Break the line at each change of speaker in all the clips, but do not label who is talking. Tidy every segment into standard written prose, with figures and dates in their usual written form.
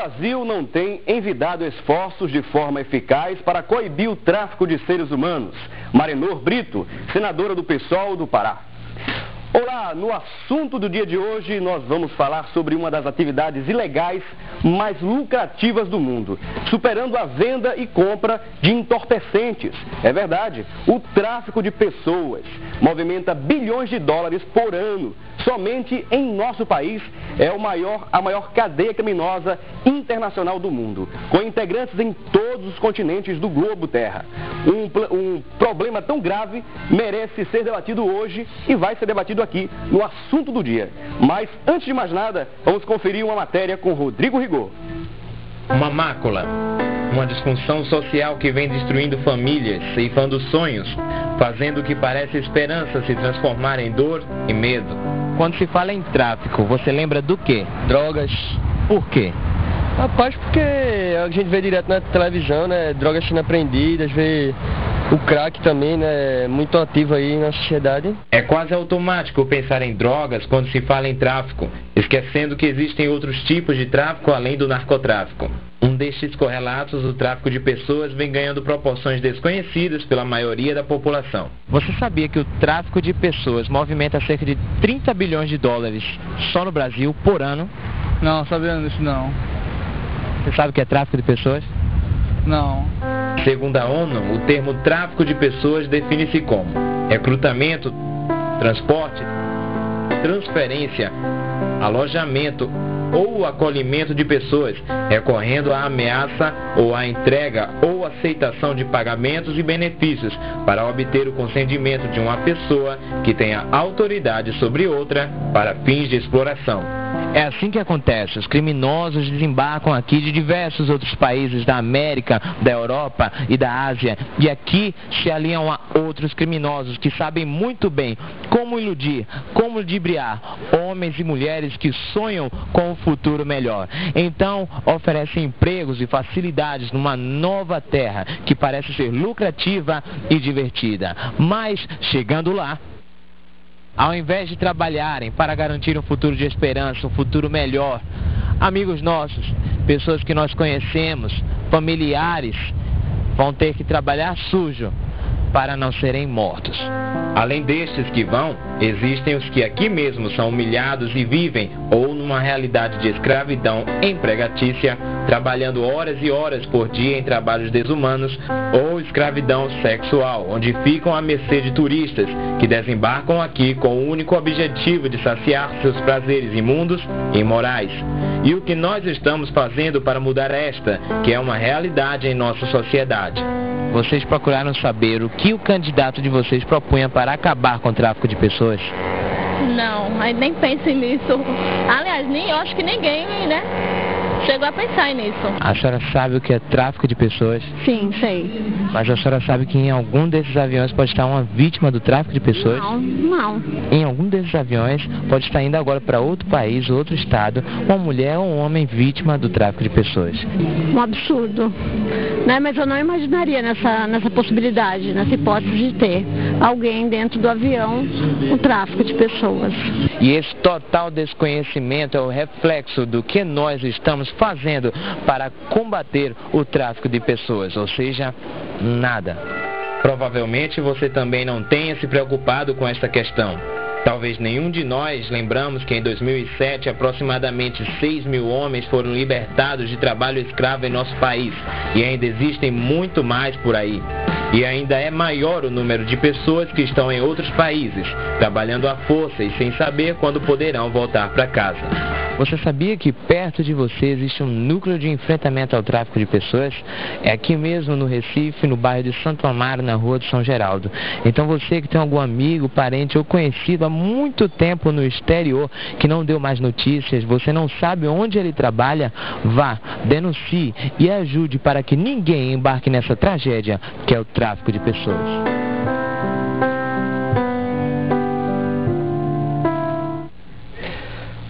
Brasil não tem envidado esforços de forma eficaz para coibir o tráfico de seres humanos. Marinor Brito, senadora do PSOL do Pará. Olá, no assunto do dia de hoje nós vamos falar sobre uma das atividades ilegais mais lucrativas do mundo, superando a venda e compra de entorpecentes. É verdade, o tráfico de pessoas movimenta bilhões de dólares por ano. Somente em nosso país é a maior cadeia criminosa internacional do mundo, com integrantes em todos os continentes do globo terra. Um problema tão grave merece ser debatido hoje e vai ser debatido aqui no assunto do dia. Mas, antes de mais nada, vamos conferir uma matéria com Rodrigo Rigor.
Uma mácula, uma disfunção social que vem destruindo famílias, ceifando sonhos, fazendo o que parece esperança se transformar em dor e medo.
Quando se fala em tráfico, você lembra do quê?
Drogas.
Por quê?
Rapaz, porque a gente vê direto na televisão, né? Drogas sendo apreendidas, vê o crack também, né? Muito ativo aí na sociedade.
É quase automático pensar em drogas quando se fala em tráfico, esquecendo que existem outros tipos de tráfico além do narcotráfico. Um destes correlatos, o tráfico de pessoas, vem ganhando proporções desconhecidas pela maioria da população.
Você sabia que o tráfico de pessoas movimenta cerca de 30 bilhões de dólares só no Brasil por ano?
Não, sabendo disso não.
Você sabe o que é tráfico de pessoas?
Não.
Segundo a ONU, o termo tráfico de pessoas define-se como recrutamento, transporte, transferência, alojamento ou acolhimento de pessoas, recorrendo à ameaça ou à entrega ou aceitação de pagamentos e benefícios para obter o consentimento de uma pessoa que tenha autoridade sobre outra para fins de exploração.
É assim que acontece. Os criminosos desembarcam aqui de diversos outros países da América, da Europa e da Ásia. E aqui se aliam a outros criminosos que sabem muito bem como iludir, como ludibriar homens e mulheres que sonham com um futuro melhor. Então, oferecem empregos e facilidades numa nova terra que parece ser lucrativa e divertida. Mas, chegando lá, ao invés de trabalharem para garantir um futuro de esperança, um futuro melhor, amigos nossos, pessoas que nós conhecemos, familiares, vão ter que trabalhar sujo para não serem mortos.
Além destes que vão, existem os que aqui mesmo são humilhados e vivem ou numa realidade de escravidão empregatícia, trabalhando horas e horas por dia em trabalhos desumanos, ou escravidão sexual, onde ficam à mercê de turistas que desembarcam aqui com o único objetivo de saciar seus prazeres imundos e imorais. E o que nós estamos fazendo para mudar esta, que é uma realidade em nossa sociedade?
Vocês procuraram saber o que o candidato de vocês propunha para acabar com o tráfico de pessoas?
Não, mas nem pensem nisso. Aliás, eu acho que ninguém, né, chegou a pensar nisso.
A senhora sabe o que é tráfico de pessoas?
Sim, sei.
Mas a senhora sabe que em algum desses aviões pode estar uma vítima do tráfico de pessoas?
Não.
Em algum desses aviões pode estar indo agora para outro país, outro estado, uma mulher ou um homem vítima do tráfico de pessoas.
Um absurdo. Né? Mas eu não imaginaria nessa possibilidade, nessa hipótese de ter alguém dentro do avião, o tráfico de pessoas.
E esse total desconhecimento é o reflexo do que nós estamos fazendo para combater o tráfico de pessoas, ou seja, nada.
Provavelmente você também não tenha se preocupado com esta questão. Talvez nenhum de nós lembramos que em 2007 aproximadamente 6 mil homens foram libertados de trabalho escravo em nosso país e ainda existem muito mais por aí. E ainda é maior o número de pessoas que estão em outros países, trabalhando à força e sem saber quando poderão voltar para casa.
Você sabia que perto de você existe um núcleo de enfrentamento ao tráfico de pessoas? É aqui mesmo no Recife, no bairro de Santo Amaro, na rua de São Geraldo. Então você que tem algum amigo, parente ou conhecido há muito tempo no exterior, que não deu mais notícias, você não sabe onde ele trabalha, vá, denuncie e ajude para que ninguém embarque nessa tragédia que é o tráfico de pessoas.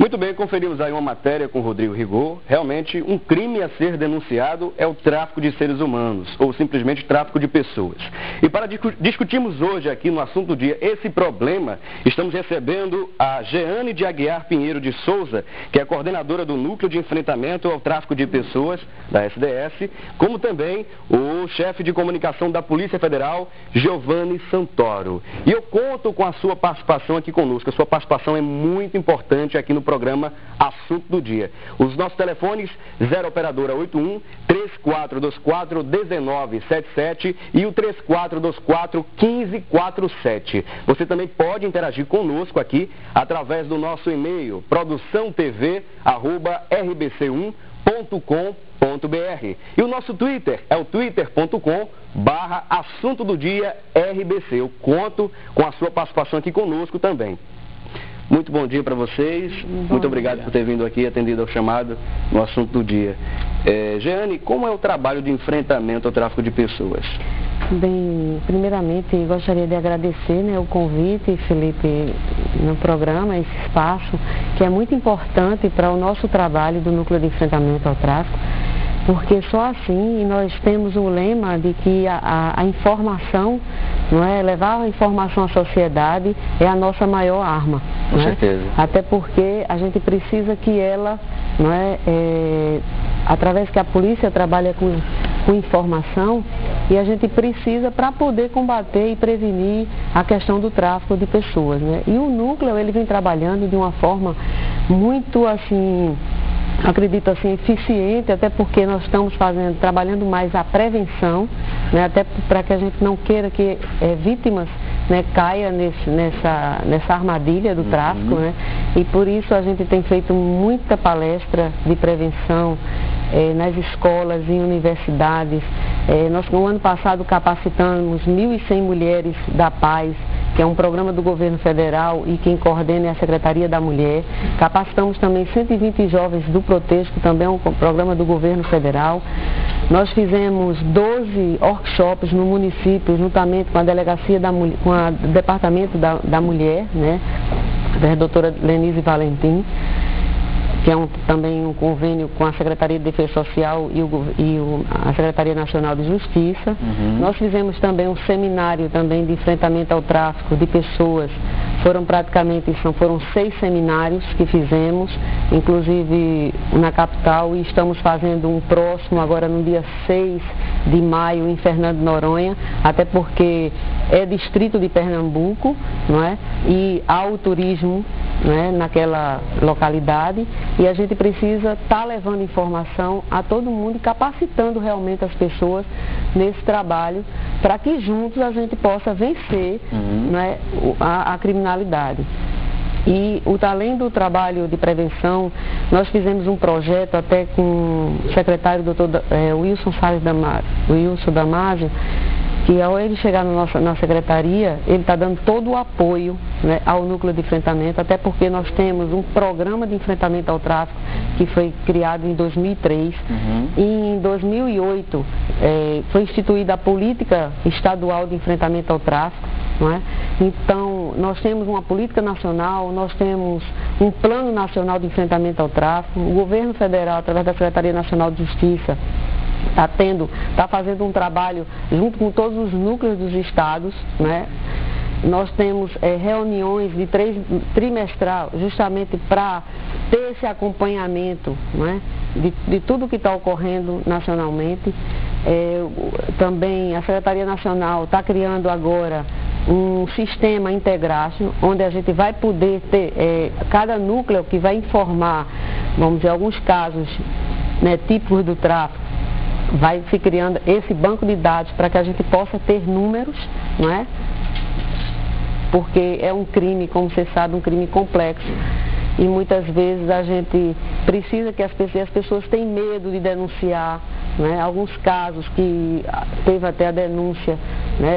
Muito bem, conferimos aí uma matéria com o Rodrigo Rigor. Realmente, um crime a ser denunciado é o tráfico de seres humanos, ou simplesmente tráfico de pessoas. E para discutirmos hoje aqui no Assunto do Dia esse problema, estamos recebendo a Jeane de Aguiar Pinheiro de Souza, que é coordenadora do Núcleo de Enfrentamento ao Tráfico de Pessoas, da SDS, como também o chefe de comunicação da Polícia Federal, Giovanni Santoro. E eu conto com a sua participação aqui conosco. A sua participação é muito importante aqui no programa Assunto do Dia. Os nossos telefones 0 operadora 81 3424 1977 e o 3424 1547. Você também pode interagir conosco aqui através do nosso e-mail produçãotv@rbc1.com.br. E o nosso Twitter é o twitter.com/assunto do dia RBC. Eu conto com a sua participação aqui conosco também. Muito bom dia para vocês. Muito obrigado por ter vindo aqui, atendido ao chamado no Assunto do Dia. Jeane, como é o trabalho de enfrentamento ao tráfico de pessoas?
Bem, primeiramente gostaria de agradecer, o convite, Felipe, no programa, esse espaço, que é muito importante para o nosso trabalho do Núcleo de Enfrentamento ao Tráfico, porque só assim nós temos o lema de que a informação, levar a informação à sociedade é a nossa maior arma.
Com certeza.
Até porque a gente precisa que ela, através que a polícia trabalha com informação, e a gente precisa para poder combater e prevenir a questão do tráfico de pessoas. E o núcleo, ele vem trabalhando de uma forma muito assim, acredito assim, eficiente, até porque nós estamos trabalhando mais a prevenção, até para que a gente não queira que vítimas caia nessa armadilha do tráfico, e por isso a gente tem feito muita palestra de prevenção nas escolas e universidades. Nós no ano passado capacitamos 1.100 mulheres da paz, que é um programa do governo federal e quem coordena é a Secretaria da Mulher. Capacitamos também 120 jovens do Protesco, também é um programa do governo federal. Nós fizemos 12 workshops no município, juntamente com a Delegacia da Mulher, com o Departamento da Mulher, da doutora Lenise Valentim, que é também um convênio com a Secretaria de Defesa Social e a Secretaria Nacional de Justiça. Nós fizemos também um seminário também de enfrentamento ao tráfico de pessoas. Foram 6 seminários que fizemos, inclusive na capital, e estamos fazendo um próximo agora no dia 6 de maio em Fernando de Noronha, até porque é distrito de Pernambuco, e há o turismo naquela localidade, e a gente precisa estar levando informação a todo mundo e capacitando realmente as pessoas nesse trabalho, para que juntos a gente possa vencer a criminalidade. E além do trabalho de prevenção, nós fizemos um projeto até com o secretário Dr. Wilson Salles Damasio, que ao ele chegar na secretaria, ele está dando todo o apoio ao núcleo de enfrentamento, até porque nós temos um programa de enfrentamento ao tráfico que foi criado em 2003. E em 2008 foi instituída a política estadual de enfrentamento ao tráfico. Então, nós temos uma política nacional, nós temos um plano nacional de enfrentamento ao tráfico. O governo federal, através da Secretaria Nacional de Justiça, está fazendo um trabalho junto com todos os núcleos dos estados, Nós temos reuniões de trimestral, justamente para ter esse acompanhamento, de tudo que está ocorrendo nacionalmente. Também a Secretaria Nacional está criando agora um sistema integrado, onde a gente vai poder ter cada núcleo que vai informar, vamos dizer, alguns casos típicos do tráfico. Vai se criando esse banco de dados para que a gente possa ter números, porque é um crime, como você sabe, um crime complexo. E muitas vezes a gente precisa que as pessoas têm medo de denunciar, alguns casos que teve até a denúncia,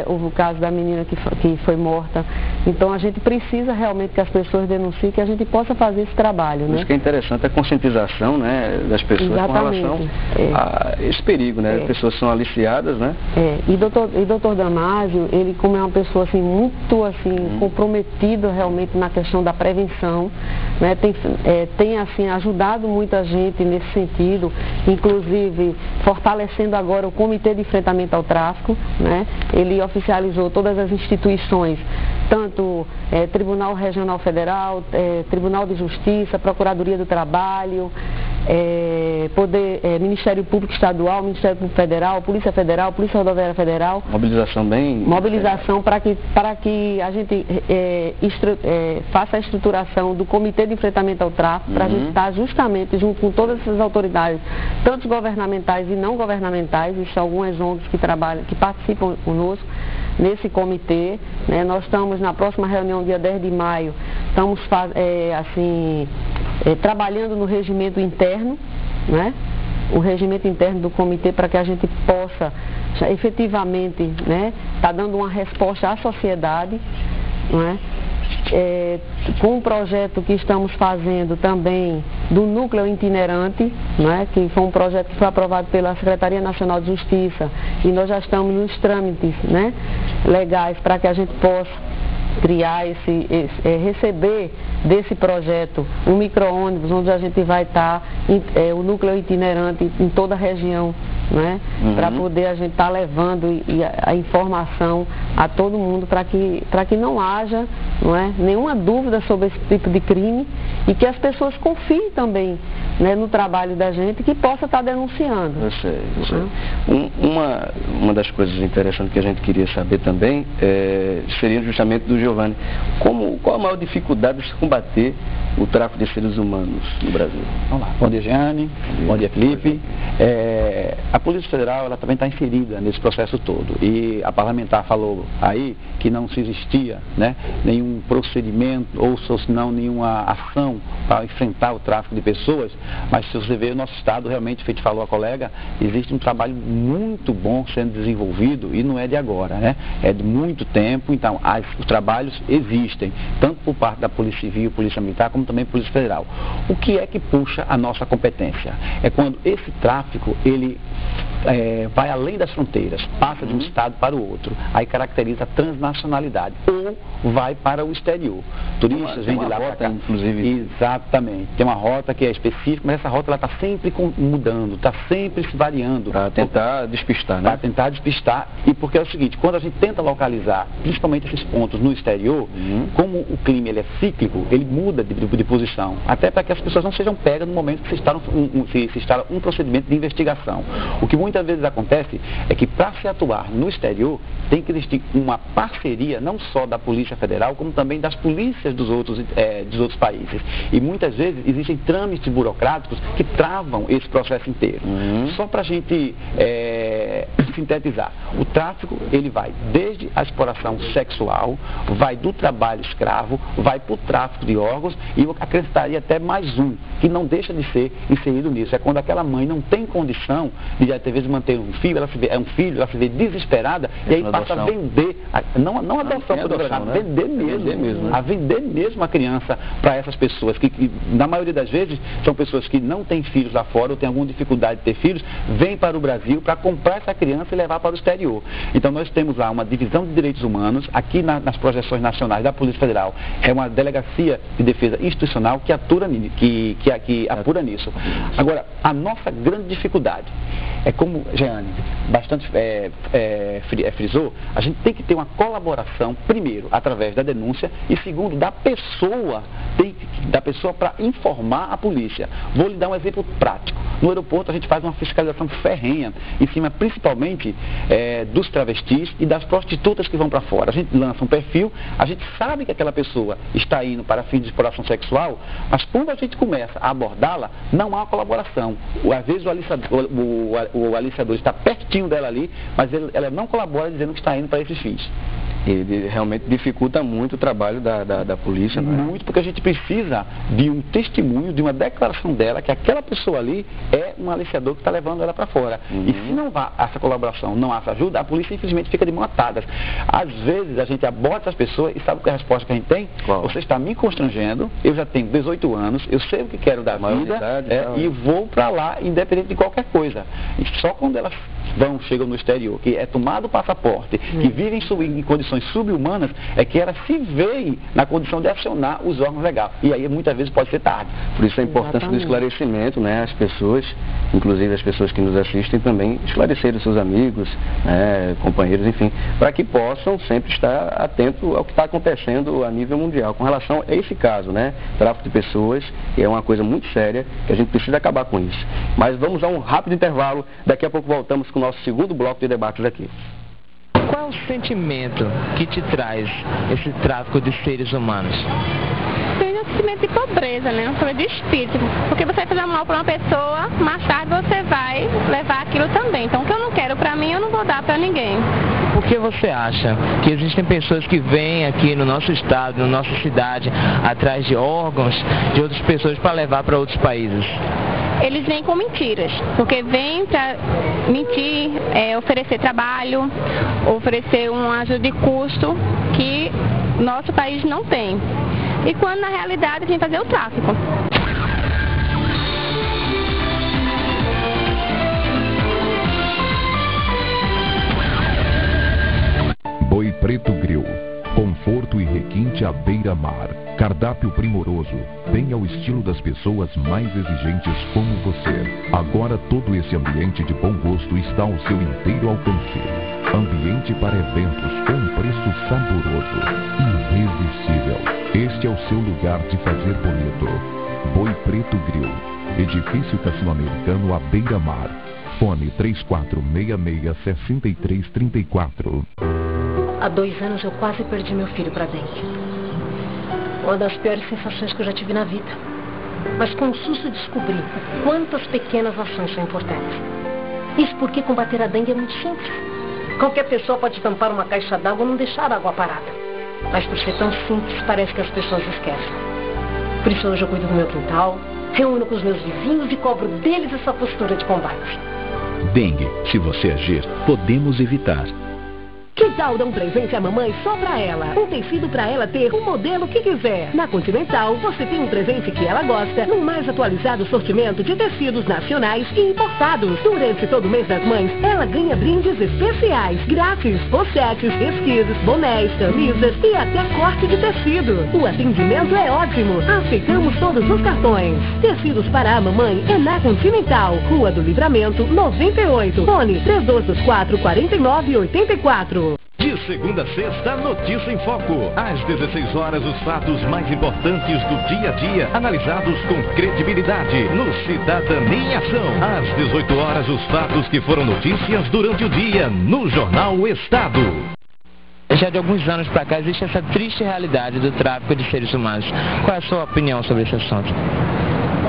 houve o caso da menina que foi morta, Então a gente precisa realmente que as pessoas denunciem, que a gente possa fazer esse trabalho, né?
Isso que é interessante, a conscientização, né, das pessoas.
Exatamente.
Com relação a esse perigo, né? As pessoas são aliciadas, né?
E doutor Damásio, ele como é uma pessoa assim, muito assim, comprometida realmente na questão da prevenção, né? Tem assim, ajudado muita gente nesse sentido, inclusive fortalecendo agora o Comitê de Enfrentamento ao Tráfico, né? Ele oficializou todas as instituições, tanto Tribunal Regional Federal, Tribunal de Justiça, Procuradoria do Trabalho, Ministério Público Estadual, Ministério Público Federal, Polícia Federal, Polícia Rodoviária Federal.
Mobilização bem...
Mobilização para que a gente faça a estruturação do Comitê de Enfrentamento ao Tráfico, para a gente estar justamente junto com todas essas autoridades, tanto governamentais e não governamentais. Existem algumas ONGs que participam conosco nesse comitê, né? Nós estamos na próxima reunião, dia 10 de maio, estamos trabalhando no regimento interno, né? O regimento interno do comitê, para que a gente possa efetivamente, né, tá dando uma resposta à sociedade, né? Com um projeto que estamos fazendo também do Núcleo Itinerante, né, que foi um projeto que foi aprovado pela Secretaria Nacional de Justiça, e nós já estamos nos trâmites, né, legais para que a gente possa criar receber desse projeto um micro-ônibus onde a gente vai estar, o núcleo itinerante em toda a região, né? Para poder a gente estar levando a informação a todo mundo, para que não haja, não é, nenhuma dúvida sobre esse tipo de crime, e que as pessoas confiem também, né, no trabalho da gente, que possa estar denunciando.
Eu sei. Uma das coisas interessantes que a gente queria saber também seria justamente do Giovanni. Qual a maior dificuldade de se combater o tráfico de seres humanos no Brasil?
Vamos lá. Bom dia, Jeane. Bom dia, Felipe. A Polícia Federal, ela também está inserida nesse processo todo. E a parlamentar falou aí que não se existia, né, nenhum procedimento, ou se não nenhuma ação para enfrentar o tráfico de pessoas. Mas se você vê, o nosso Estado realmente, feito falou a colega, existe um trabalho muito bom sendo desenvolvido, e não é de agora, né? É de muito tempo. Então, os trabalhos existem, tanto por parte da Polícia Civil, Polícia Militar, como também Polícia Federal. O que é que puxa a nossa competência? É quando esse tráfico, ele vai além das fronteiras, passa de um estado para o outro, aí caracteriza a transnacionalidade, ou vai para o exterior. Turistas vêm de lá para cá. Inclusive. Exatamente. Tem uma rota que é específica, mas essa rota está sempre mudando, está sempre se variando.
Para tentar despistar, né?
Para tentar despistar. E porque é o seguinte, quando a gente tenta localizar, principalmente esses pontos no exterior, como o crime ele é cíclico, ele muda de posição, até para que as pessoas não sejam pegas no momento que se instala um procedimento de investigação. O que muitas vezes acontece é que, para se atuar no exterior, tem que existir uma parceria não só da Polícia Federal, como também das polícias dos outros países. E muitas vezes existem trâmites burocráticos que travam esse processo inteiro. Só para a gente sintetizar, o tráfico, ele vai desde a exploração sexual, vai do trabalho escravo, vai para o tráfico de órgãos, e eu acrescentaria até mais um, que não deixa de ser inserido nisso. É quando aquela mãe não tem condição de, às vezes, manter um filho, ela se vê desesperada, e aí passa a vender, não adoção, a vender mesmo, a vender mesmo a criança para essas pessoas, que na maioria das vezes são pessoas que não têm filhos lá fora, ou têm alguma dificuldade de ter filhos, vêm para o Brasil para comprar essa criança e levar para o exterior. Então nós temos lá uma divisão de direitos humanos, aqui nas projeções nacionais da Polícia Federal, é uma delegacia de defesa institucional que apura nisso. Agora, a nossa grande dificuldade é, como Jeane bastante frisou, a gente tem que ter uma colaboração, primeiro, através da denúncia, e segundo, da pessoa para informar a polícia. Vou lhe dar um exemplo prático. No aeroporto a gente faz uma fiscalização ferrenha, em cima principalmente dos travestis e das prostitutas que vão para fora. A gente lança um perfil, a gente sabe que aquela pessoa está indo para fins de exploração sexual, mas quando a gente começa a abordá-la, não há colaboração. Às vezes o aliciador está pertinho dela ali, mas ela não colabora dizendo que está indo para esses fins.
E realmente dificulta muito o trabalho da polícia, não é?
Muito, porque a gente precisa de um testemunho, de uma declaração dela, que aquela pessoa ali é um aliciador que está levando ela para fora. E se não há essa colaboração, não há essa ajuda, a polícia infelizmente fica de mão atadas. Às vezes a gente aborda essas pessoas e sabe qual é a resposta que a gente tem?
Qual?
Você está me constrangendo, eu já tenho 18 anos, eu sei o que quero da vida e vou para lá independente de qualquer coisa. E só quando elas chegam no exterior, que é tomado o passaporte, que vivem em condições subhumanas, é que elas se veem na condição de acionar os órgãos legais. E aí muitas vezes pode ser tarde.
Por isso a importância do esclarecimento, né? As pessoas, inclusive as pessoas que nos assistem também, esclarecerem seus amigos, né? Companheiros, enfim, para que possam sempre estar atentos ao que está acontecendo a nível mundial. Com relação a esse caso, né? Tráfico de pessoas, é uma coisa muito séria, que a gente precisa acabar com isso. Mas vamos a um rápido intervalo, daqui a pouco voltamos com o nosso segundo bloco de debates aqui.
Qual é o sentimento que te traz esse tráfico de seres humanos?
Tem um sentimento de pobreza, né? Um sentimento de espírito. Porque você vai fazer mal para uma pessoa, mais tarde você vai levar aquilo também. Então o que eu não quero para mim, eu não vou dar para ninguém.
Por que você acha que existem pessoas que vêm aqui no nosso estado, na nossa cidade, atrás de órgãos de outras pessoas para levar para outros países?
Eles vêm com mentiras, porque vêm para mentir, oferecer trabalho, oferecer um ajuda de custo que nosso país não tem. E quando na realidade vem fazer o tráfico.
Boi Preto Grill. Conforto e requinte à beira-mar. Cardápio primoroso, bem ao estilo das pessoas mais exigentes como você. Agora todo esse ambiente de bom gosto está ao seu inteiro alcance. Ambiente para eventos com um preço saboroso, irresistível. Este é o seu lugar de fazer bonito. Boi Preto Grill. Edifício Cassino-Americano à beira-mar. Fone 3466-6334.
Há 2 anos eu quase perdi meu filho para dengue. Uma das piores sensações que eu já tive na vida. Mas com o susto descobri quantas pequenas ações são importantes. Isso porque combater a dengue é muito simples. Qualquer pessoa pode tampar uma caixa d'água ou não deixar a água parada. Mas por ser tão simples, parece que as pessoas esquecem. Por isso hoje eu cuido do meu quintal, reúno com os meus vizinhos e cobro deles essa postura de combate.
Dengue, se você agir, podemos evitar.
Que tal dar um presente à mamãe só pra ela? Um tecido pra ela ter o modelo que quiser. Na Continental, você tem um presente que ela gosta, no mais atualizado sortimento de tecidos nacionais e importados. Durante todo o mês das mães, ela ganha brindes especiais, grátis, pochetes, esquises, bonés, camisas e até corte de tecido. O atendimento é ótimo. Aceitamos todos os cartões. Tecidos para a mamãe é na Continental, Rua do Livramento, 98. Fone 3224-4984.
De segunda a sexta, Notícia em Foco. Às 16 horas, os fatos mais importantes do dia a dia, analisados com credibilidade no Cidadania em Ação. Às 18 horas, os fatos que foram notícias durante o dia no Jornal Estado.
Já de alguns anos para cá existe essa triste realidade do tráfico de seres humanos. Qual é a sua opinião sobre esse assunto?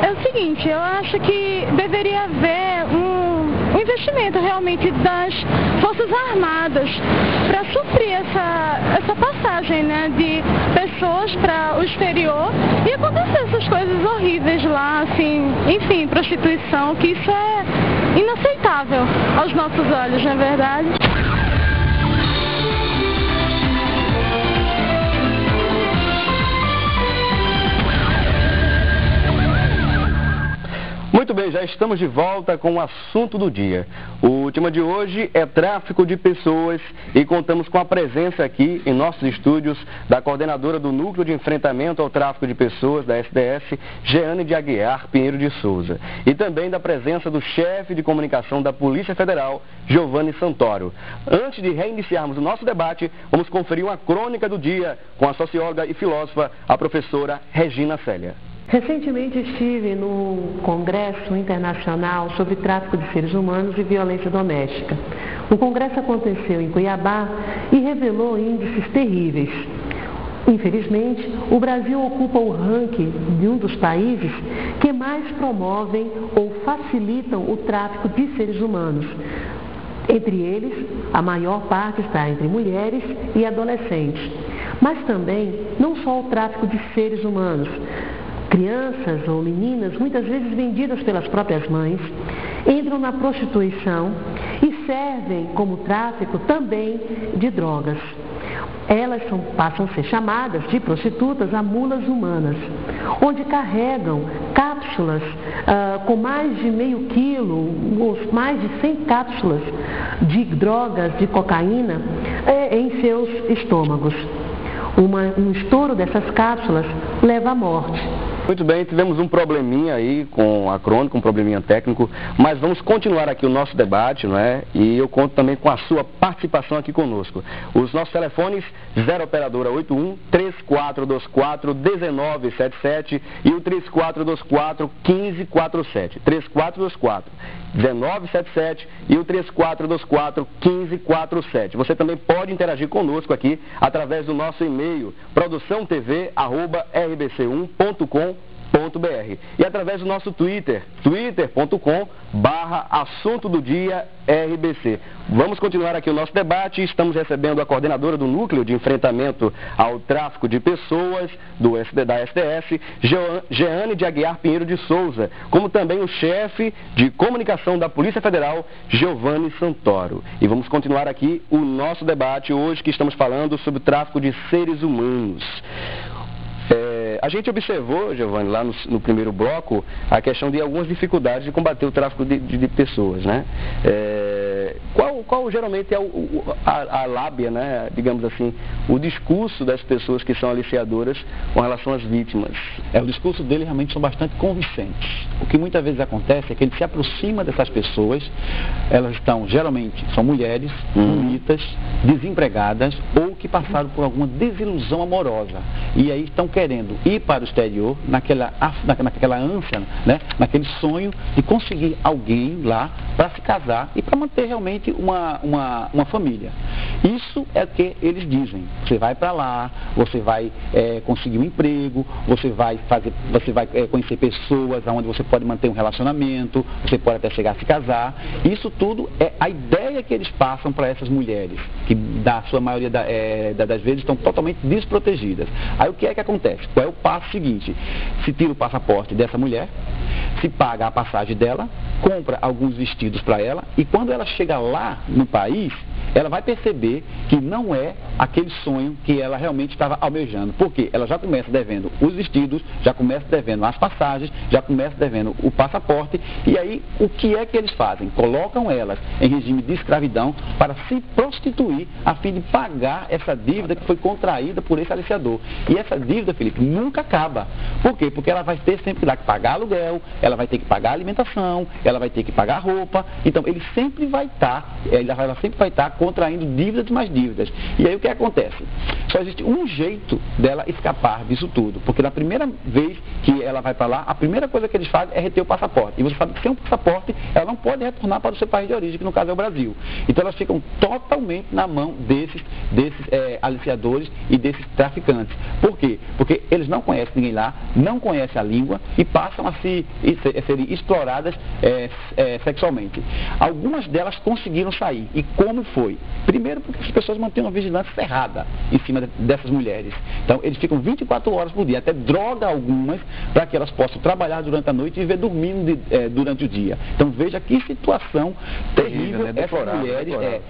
É o seguinte, eu acho que deveria haver um investimento realmente das Forças Armadas para suprir essa passagem, né, de pessoas para o exterior e acontecer essas coisas horríveis lá, assim, enfim, prostituição, que isso é inaceitável aos nossos olhos, não é verdade?
Muito bem, já estamos de volta com o assunto do dia. O tema de hoje é tráfico de pessoas e contamos com a presença aqui em nossos estúdios da coordenadora do Núcleo de Enfrentamento ao Tráfico de Pessoas, da SDS, Jeane de Aguiar Pinheiro de Souza. E também da presença do chefe de comunicação da Polícia Federal, Giovanni Santoro. Antes de reiniciarmos o nosso debate, vamos conferir uma crônica do dia com a socióloga e filósofa, a professora Regina Célia.
Recentemente estive no Congresso Internacional sobre Tráfico de Seres Humanos e Violência Doméstica. O congresso aconteceu em Cuiabá e revelou índices terríveis. Infelizmente, o Brasil ocupa o ranking de um dos países que mais promovem ou facilitam o tráfico de seres humanos. Entre eles, a maior parte está entre mulheres e adolescentes. Mas também, não só o tráfico de seres humanos, crianças ou meninas, muitas vezes vendidas pelas próprias mães, entram na prostituição e servem como tráfico também de drogas. Elas passam a ser chamadas de prostitutas a mulas humanas, onde carregam cápsulas com mais de meio quilo, ou mais de 100 cápsulas de drogas, de cocaína, em seus estômagos. Um estouro dessas cápsulas leva à morte.
Muito bem, tivemos um probleminha aí com a crônica, um probleminha técnico, mas vamos continuar aqui o nosso debate, não é? E eu conto também com a sua participação aqui conosco. Os nossos telefones, 0 operadora 81 3424 1977 e o 3424 1547. 3424 1977 e o 3424 1547. Você também pode interagir conosco aqui através do nosso e-mail produçãotv@rbc1.com.br e através do nosso Twitter, twitter.com/assunto do dia RBC. Vamos continuar aqui o nosso debate. Estamos recebendo a coordenadora do Núcleo de Enfrentamento ao Tráfico de Pessoas da STF, Jeane de Aguiar Pinheiro de Souza, como também o chefe de comunicação da Polícia Federal, Giovanni Santoro. E vamos continuar aqui o nosso debate hoje, que estamos falando sobre o tráfico de seres humanos. A gente observou, Giovanni, lá no primeiro bloco, a questão de algumas dificuldades de combater o tráfico de pessoas, né? Qual geralmente é a lábia, né, digamos assim, o discurso das pessoas que são aliciadoras com relação às vítimas?
O discurso deles realmente são bastante convincentes. O que muitas vezes acontece é que ele se aproxima dessas pessoas, elas geralmente são mulheres, bonitas, desempregadas ou que passaram por alguma desilusão amorosa. E aí estão querendo ir para o exterior, naquela ânsia, né, naquele sonho de conseguir alguém lá para se casar e para manter realmente uma família. Isso é o que eles dizem. Você vai para lá, você vai conseguir um emprego, você vai conhecer pessoas onde você pode manter um relacionamento, você pode até chegar a se casar. Isso tudo é a ideia que eles passam para essas mulheres, que da sua maioria das vezes estão totalmente desprotegidas. Aí o que é que acontece? Qual é o passo seguinte? Se tira o passaporte dessa mulher, se paga a passagem dela, compra alguns vestidos para ela e quando ela chega lá no país, ela vai perceber que não é aquele sonho que ela realmente estava almejando. Porque ela já começa devendo os vestidos, já começa devendo as passagens, já começa devendo o passaporte. E aí, o que é que eles fazem? Colocam elas em regime de escravidão para se prostituir a fim de pagar essa dívida que foi contraída por esse aliciador. E essa dívida, Felipe, nunca acaba. Por quê? Porque ela vai ter sempre que pagar aluguel, ela vai ter que pagar alimentação, ela vai ter que pagar roupa. Então, ela sempre vai estar contraindo dívidas e mais dívidas. E aí o que acontece? Só existe um jeito dela escapar disso tudo, porque na primeira vez que ela vai para lá, a primeira coisa que eles fazem é reter o passaporte. E você sabe que sem um passaporte, ela não pode retornar para o seu país de origem, que no caso é o Brasil. Então elas ficam totalmente na mão desses aliciadores e desses traficantes. Por quê? Porque eles não conhecem ninguém lá, não conhecem a língua e passam a serem exploradas sexualmente. Algumas delas conseguiram sair. E como foi? Primeiro porque as pessoas mantêm uma vigilância cerrada em cima dessas mulheres. Então eles ficam 24 horas por dia, até droga algumas, para que elas possam trabalhar durante a noite e viver dormindo durante o dia. Então veja que situação terrível, né?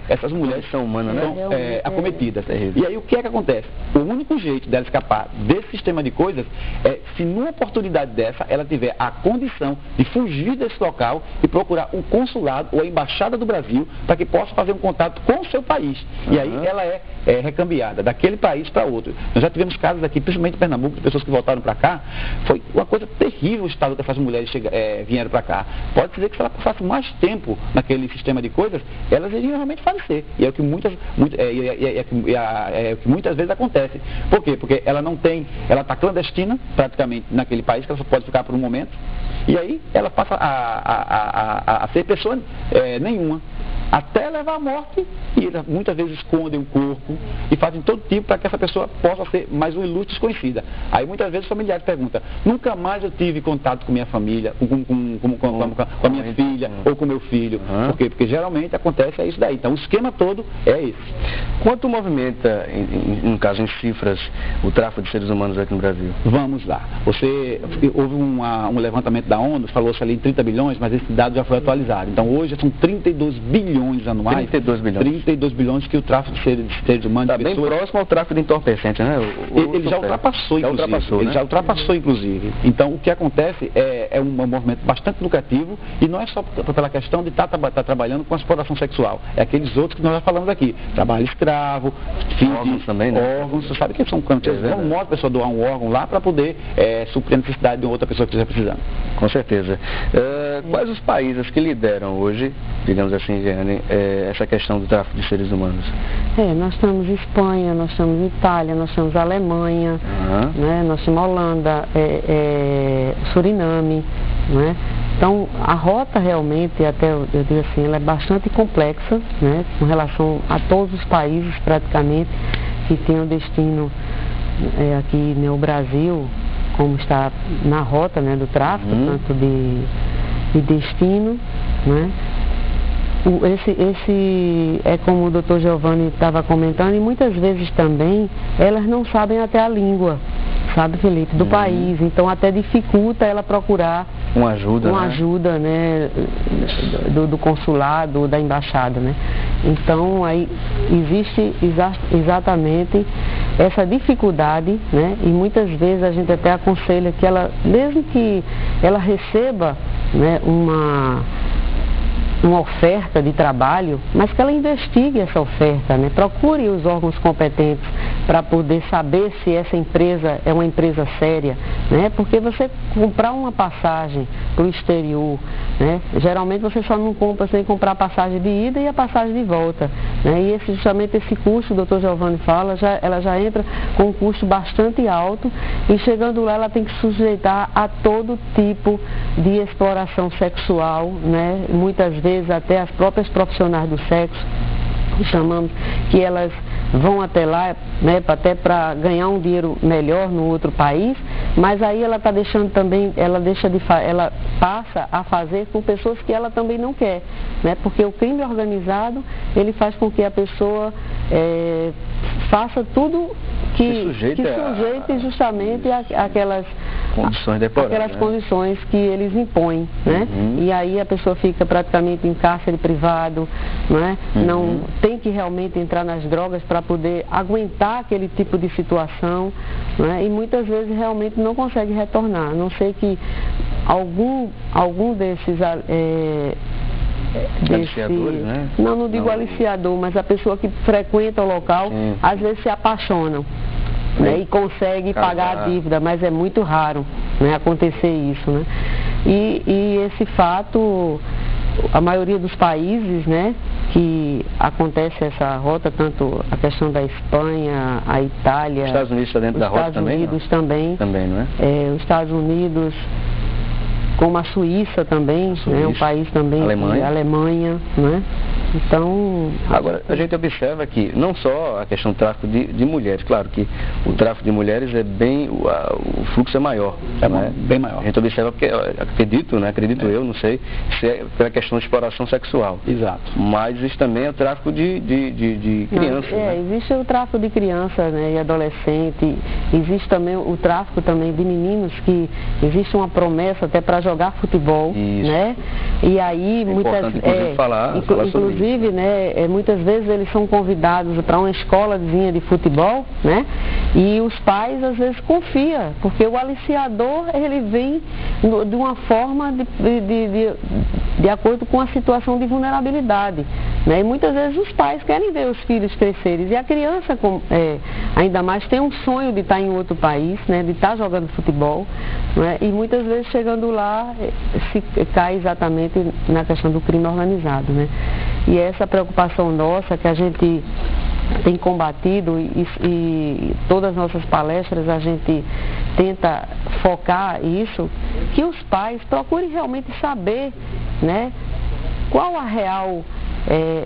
Essas mulheres são humanas, né? São acometidas. E aí o que é que acontece? O único jeito dela escapar desse sistema de coisas é se numa oportunidade dessa ela tiver a condição de fugir desse local e procurar um consulado ou a embaixada do Brasil para que possa fazer um contato com o seu país. E aí ela é recambiada daquele país para outro. Nós já tivemos casos aqui, principalmente em Pernambuco, de pessoas que voltaram para cá. Foi uma coisa terrível o estado que essas mulheres vieram para cá. Pode dizer que se ela passasse mais tempo naquele sistema de coisas, elas iriam realmente falecer. E é o que muitas vezes acontece. Por quê? Porque ela está clandestina praticamente naquele país, que ela só pode ficar por um momento. E aí ela passa a ser pessoa nenhuma. até levar à morte, e eles muitas vezes escondem o corpo e fazem todo tipo para que essa pessoa possa ser mais um ilustre desconhecida. Aí muitas vezes os familiares perguntam, nunca mais eu tive contato com minha família, com a minha filha ou com meu filho. Por quê? Porque geralmente acontece isso daí. Então o esquema todo é esse.
Quanto movimenta, no caso em cifras, o tráfico de seres humanos aqui no Brasil?
Vamos lá. Houve um levantamento da ONU, falou-se ali em 30 bilhões, mas esse dado já foi atualizado. Então hoje são 32 bilhões anuais.
32 bilhões.
32 bilhões que o tráfico de seres humanos...
Está bem próximo ao tráfico de entorpecentes, né?
Ele já ultrapassou, inclusive. Ele já ultrapassou, inclusive. Então o que acontece é um movimento bastante lucrativo, e não é só pela questão de estar trabalhando com a exploração sexual. É aqueles outros que nós já falamos aqui. Trabalho escravo,
órgãos também, né?
Órgãos, você sabe que são cantos. É um modo a pessoa doar um órgão lá para poder suprir a necessidade de outra pessoa que esteja precisando.
Com certeza. Quais os países que lideram hoje, digamos assim, Jeane, essa questão do tráfico de seres humanos?
Nós temos Espanha, nós temos Itália, nós temos Alemanha, né? Nós temos Holanda, Suriname, né? Então, a rota realmente, até eu digo assim, ela é bastante complexa, né? Com relação a todos os países praticamente que têm o destino aqui no Brasil, como está na rota, né, do tráfico, tanto de destino, né? Esse é como o Dr. Giovanni estava comentando, e muitas vezes também elas não sabem até a língua, sabe, Felipe, do país, então até dificulta ela procurar
uma ajuda,
né, do consulado, da embaixada, né? Então aí existe exatamente essa dificuldade, né? E muitas vezes a gente até aconselha que ela, mesmo que ela receba, né, uma oferta de trabalho, mas que ela investigue essa oferta, né? Procure os órgãos competentes para poder saber se essa empresa é uma empresa séria, né? Porque você comprar uma passagem para o exterior, né? Geralmente você só não compra sem comprar a passagem de ida e a passagem de volta, né? E justamente esse custo, o Dr. Giovanni fala, ela já entra com um custo bastante alto, e chegando lá ela tem que sujeitar a todo tipo de exploração sexual, né? Muitas vezes até as próprias profissionais do sexo, chamamos, que elas vão até lá, né, até para ganhar um dinheiro melhor no outro país, mas aí ela está deixando também, ela passa a fazer com pessoas que ela também não quer, né, porque o crime organizado, ele faz com que a pessoa faça tudo que sujeite justamente aquelas
condições deploráveis,
aquelas condições que eles impõem, né? E aí a pessoa fica praticamente em cárcere privado, né? Não tem que realmente entrar nas drogas para poder aguentar aquele tipo de situação, né? E muitas vezes realmente não consegue retornar, a não ser que algum desses
aliciadores, né?
Não digo aliciador, mas a pessoa que frequenta o local, às vezes se apaixonam, né, e consegue pagar a dívida, mas é muito raro, né, acontecer isso, né? E esse fato, a maioria dos países, né, que acontece essa rota, tanto a questão da Espanha, a Itália,
os Estados Unidos está dentro da rota também?
Os Estados Unidos também,
não é?
Os Estados Unidos, como a Suíça também, né, um país também, Alemanha, né? Então...
Agora, a gente observa que não só a questão do tráfico de mulheres, claro que o tráfico de mulheres é bem, o fluxo é maior.
Bem maior.
A gente observa porque, acredito eu, não sei, se é pela questão de exploração sexual.
Exato.
Mas existe também o tráfico de crianças.
Existe o tráfico de crianças, né, e adolescente, existe também o tráfico também de meninos, que existe uma promessa até para jogar futebol, né? E aí inclusive, né, muitas vezes eles são convidados para uma escolazinha de futebol, né? E os pais às vezes confiam, porque o aliciador ele vem de uma forma de acordo com a situação de vulnerabilidade, né? E muitas vezes os pais querem ver os filhos crescerem, e a criança ainda mais tem um sonho de estar em outro país, né? De estar jogando futebol, né? E muitas vezes chegando lá se cai exatamente na questão do crime organizado, né? E essa preocupação nossa que a gente tem combatido, e todas as nossas palestras a gente tenta focar isso, que os pais procurem realmente saber, né, qual a real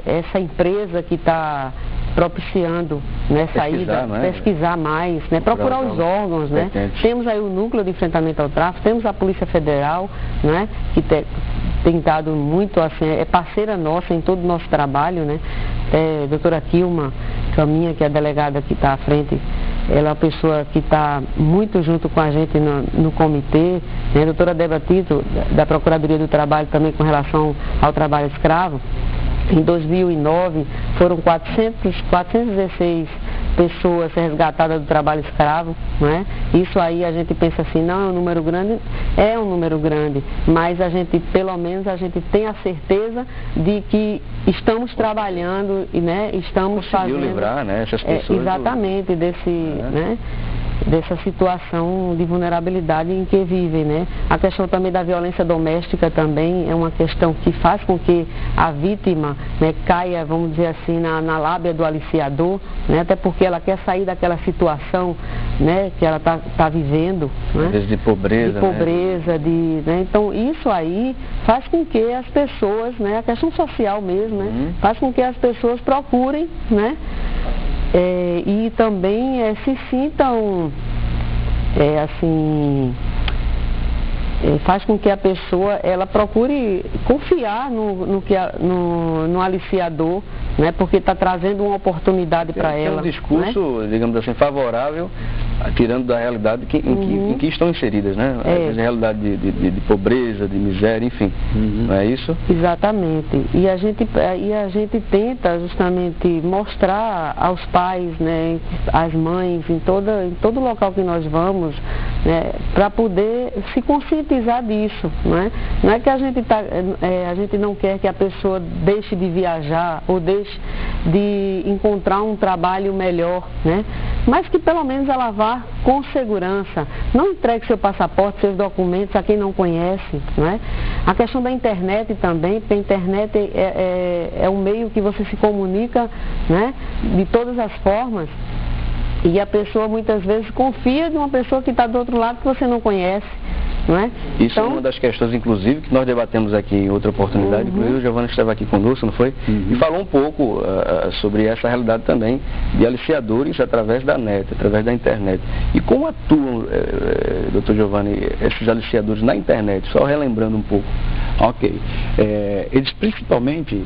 essa empresa que está propiciando, né, saída, pesquisar mais, né, procurar os órgãos, né. Temos aí o Núcleo de Enfrentamento ao Tráfico, temos a Polícia Federal, né, que tem dado muito, assim, é parceira nossa em todo o nosso trabalho, né. Doutora Kilma Caminha, que é a delegada que está à frente, ela é uma pessoa que está muito junto com a gente no comitê, né. Doutora Débora Tito, da Procuradoria do Trabalho, também com relação ao trabalho escravo. Em 2009, foram 416 pessoas resgatadas do trabalho escravo, né? Isso aí a gente pensa assim, não é um número grande, mas a gente, pelo menos, a gente tem a certeza de que estamos trabalhando e, né, estamos fazendo...
livrar, né, essas pessoas...
exatamente, né? Dessa situação de vulnerabilidade em que vivem, né? A questão também da violência doméstica também é uma questão que faz com que a vítima, né, caia, vamos dizer assim, na lábia do aliciador, né? Até porque ela quer sair daquela situação, né, que ela tá vivendo, né?
Às vezes de pobreza,
né? Então isso aí faz com que as pessoas, né, a questão social mesmo, né, faz com que as pessoas procurem, né, e também se sintam, assim, faz com que a pessoa ela procure confiar no aliciador, né, porque está trazendo uma oportunidade para ela.
É um discurso, né, digamos assim, favorável, tirando da realidade em que estão inseridas, né? Às vezes a realidade de pobreza, de miséria, enfim. Não é isso?
Exatamente. E a gente tenta justamente mostrar aos pais, né, às mães, em todo local que nós vamos, né, para poder se conscientizar disso, né? Não é que a gente não quer que a pessoa deixe de viajar ou deixe de encontrar um trabalho melhor, né? Mas que pelo menos ela vá com segurança. Não entregue seu passaporte, seus documentos a quem não conhece, né? A questão da internet também, porque a internet é um meio que você se comunica, né, de todas as formas. E a pessoa muitas vezes confia de uma pessoa que está do outro lado que você não conhece, não é?
Isso é uma das questões, inclusive, que nós debatemos aqui em outra oportunidade. Inclusive o Giovanni estava aqui conosco, não foi? E falou um pouco sobre essa realidade também de aliciadores através da net, através da internet. E como atuam, doutor Giovanni, esses aliciadores na internet? Só relembrando um pouco.
Ok. Eles principalmente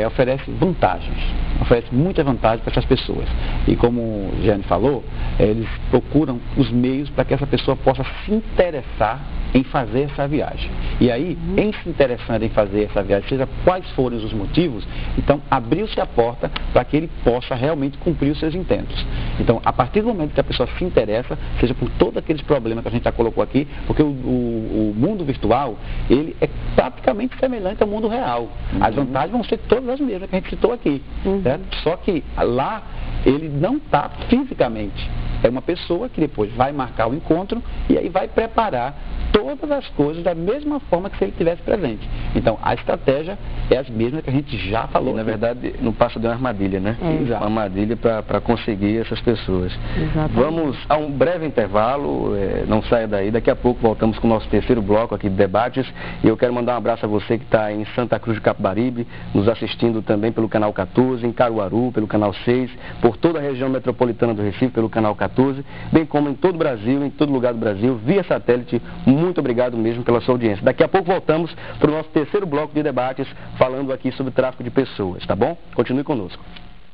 oferecem vantagens, oferecem muitas vantagens para essas pessoas. E como o Jeane falou, eles procuram os meios para que essa pessoa possa se interessar em fazer essa viagem. E aí, em se interessando em fazer essa viagem, seja quais forem os motivos, então abriu-se a porta para que ele possa realmente cumprir os seus intentos. Então, a partir do momento que a pessoa se interessa, seja por todos aqueles problemas que a gente já colocou aqui, porque o mundo virtual, ele é praticamente semelhante ao mundo real. As vantagens vão ser todas as mesmas que a gente citou aqui, certo? Só que lá ele não está fisicamente. É uma pessoa que depois vai marcar o encontro e aí vai preparar todas as coisas da mesma forma que se ele estivesse presente. Então, a estratégia é as mesmas que a gente já falou.
E, na verdade, não passa de uma armadilha, né? Uma armadilha para conseguir essas pessoas.
Exatamente.
Vamos a um breve intervalo, não saia daí. Daqui a pouco voltamos com o nosso terceiro bloco aqui de debates. E eu quero mandar um abraço a você que está em Santa Cruz de Capibaribe, nos assistindo também pelo canal 14, em Caruaru, pelo canal 6, por toda a região metropolitana do Recife, pelo canal 14, bem como em todo o Brasil, em todo lugar do Brasil, via satélite. Muito obrigado mesmo pela sua audiência. Daqui a pouco voltamos para o nosso terceiro bloco de debates, falando aqui sobre tráfico de pessoas, tá bom? Continue conosco.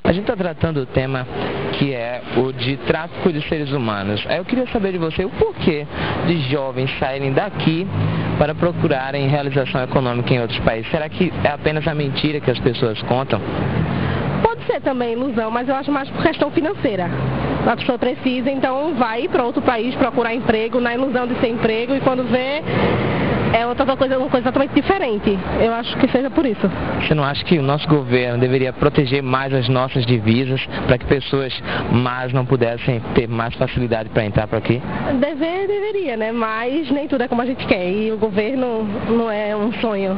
A gente está tratando o tema que é o de tráfico de seres humanos. Eu queria saber de você o porquê de jovens saírem daqui para procurarem realização econômica em outros países. Será que é apenas a mentira que as pessoas contam?
Pode ser também ilusão, mas eu acho mais por questão financeira. A pessoa precisa, então vai para outro país procurar emprego, na ilusão de ser emprego, e quando vê, é outra coisa, uma coisa totalmente diferente. Eu acho que seja por isso.
Você não acha que o nosso governo deveria proteger mais as nossas divisas para que pessoas más não pudessem ter mais facilidade para entrar por aqui?
Deveria, né? Mas nem tudo é como a gente quer, e o governo não é um sonho.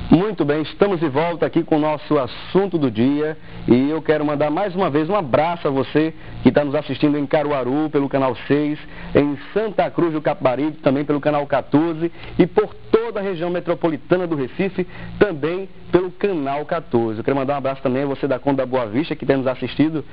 Muito Muito bem, estamos de volta aqui com o nosso assunto do dia e eu quero mandar mais uma vez um abraço a você que está nos assistindo em Caruaru pelo canal 6, em Santa Cruz do Capibaribe também pelo canal 14 e por toda a região metropolitana do Recife também pelo canal 14. Eu quero mandar um abraço também a você da Conde da Boa Vista que tem nos assistido,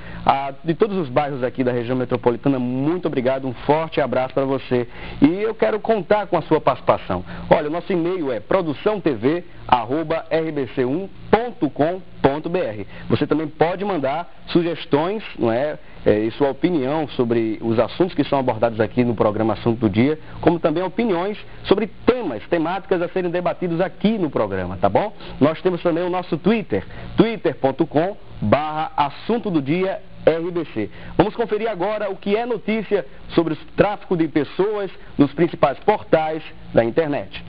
de todos os bairros aqui da região metropolitana. Muito obrigado, um forte abraço para você. E eu quero contar com a sua participação. Olha, o nosso e-mail é produçãotv@rbc1.com.br. Você também pode mandar sugestões, não é? E sua opinião sobre os assuntos que são abordados aqui no programa Assunto do Dia, como também opiniões sobre temáticas a serem debatidos aqui no programa, tá bom? Nós temos também o nosso Twitter, twitter.com/assunto do dia RBC. Vamos conferir agora o que é notícia sobre o tráfico de pessoas nos principais portais da internet.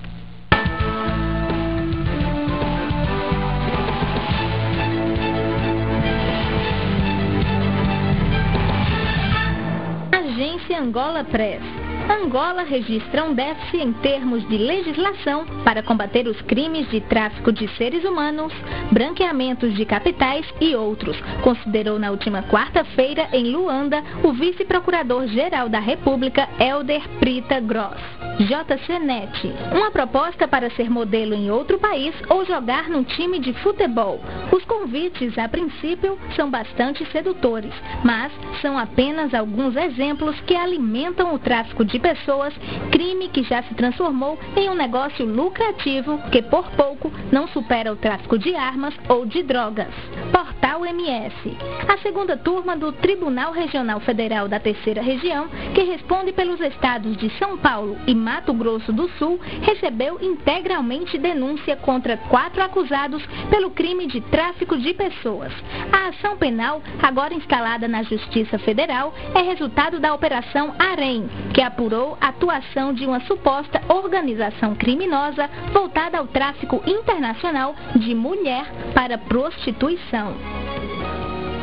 Agência Angola Press. Angola registra um déficit em termos de legislação para combater os crimes de tráfico de seres humanos, branqueamentos de capitais e outros, considerou na última quarta-feira em Luanda o vice-procurador-geral da República, Helder Prita Gross. JCNet. Uma proposta para ser modelo em outro país ou jogar num time de futebol. Os convites, a princípio, são bastante sedutores, mas são apenas alguns exemplos que alimentam o tráfico de pessoas, crime que já se transformou em um negócio lucrativo que, por pouco, não supera o tráfico de armas ou de drogas. Portal MS. A segunda turma do Tribunal Regional Federal da Terceira Região, que responde pelos estados de São Paulo e Mato Grosso do Sul, recebeu integralmente denúncia contra 4 acusados pelo crime de tráfico de pessoas. A ação penal, agora instalada na Justiça Federal, é resultado da Operação Harém, que apurou a atuação de uma suposta organização criminosa voltada ao tráfico internacional de mulher para prostituição.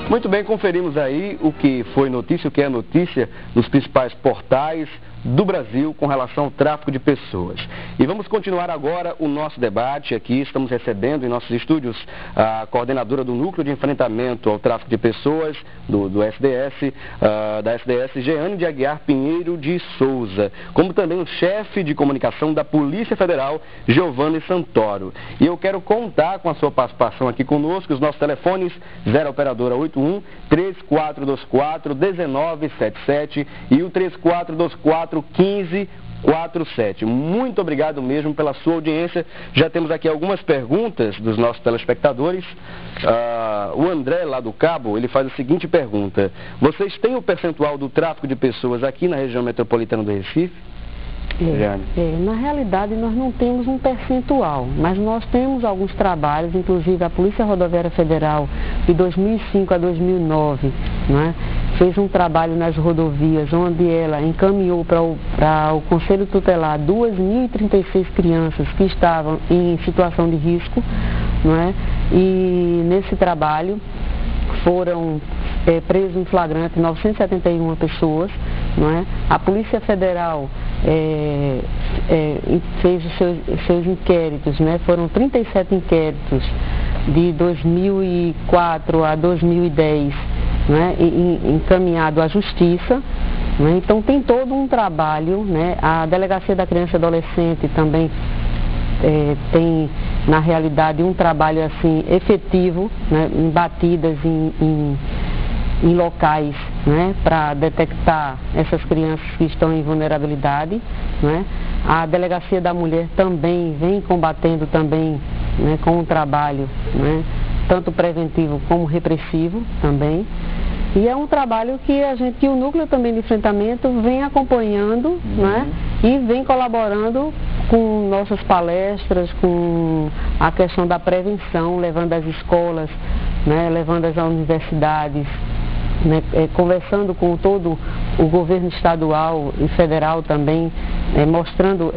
Muito bem, conferimos aí o que foi notícia, o que é notícia nos principais portais do Brasil com relação ao tráfico de pessoas. E vamos continuar agora o nosso debate aqui. Estamos recebendo em nossos estúdios a coordenadora do Núcleo de Enfrentamento ao Tráfico de Pessoas do SDS, da SDS, Jeane de Aguiar Pinheiro de Souza, como também o chefe de comunicação da Polícia Federal, Giovanni Santoro. E eu quero contar com a sua participação aqui conosco, os nossos telefones 0 operadora 81 3424 1977 e o 3424 1547. Muito obrigado mesmo pela sua audiência. Já temos aqui algumas perguntas dos nossos telespectadores. O André, lá do Cabo, ele faz a seguinte pergunta: vocês têm o percentual do tráfico de pessoas aqui na região metropolitana do Recife?
Na realidade nós não temos um percentual, mas nós temos alguns trabalhos, inclusive a Polícia Rodoviária Federal de 2005 a 2009, né, fez um trabalho nas rodovias onde ela encaminhou para o Conselho Tutelar 2.036 crianças que estavam em situação de risco, né, e nesse trabalho foram presos em flagrante 971 pessoas, não é? A Polícia Federal fez os seus inquéritos, né? Foram 37 inquéritos de 2004 a 2010, né? Encaminhado à Justiça, né? Então tem todo um trabalho, né? A Delegacia da Criança e Adolescente também tem, na realidade, um trabalho assim efetivo, né? Em batidas em locais, né, para detectar essas crianças que estão em vulnerabilidade, né. A Delegacia da Mulher também vem combatendo também, né, com um trabalho, né, tanto preventivo como repressivo também. E é um trabalho que o Núcleo também de Enfrentamento vem acompanhando, né, e vem colaborando com nossas palestras, com a questão da prevenção, levando às escolas, né, levando às universidades, né, conversando com todo o governo estadual e federal também, mostrando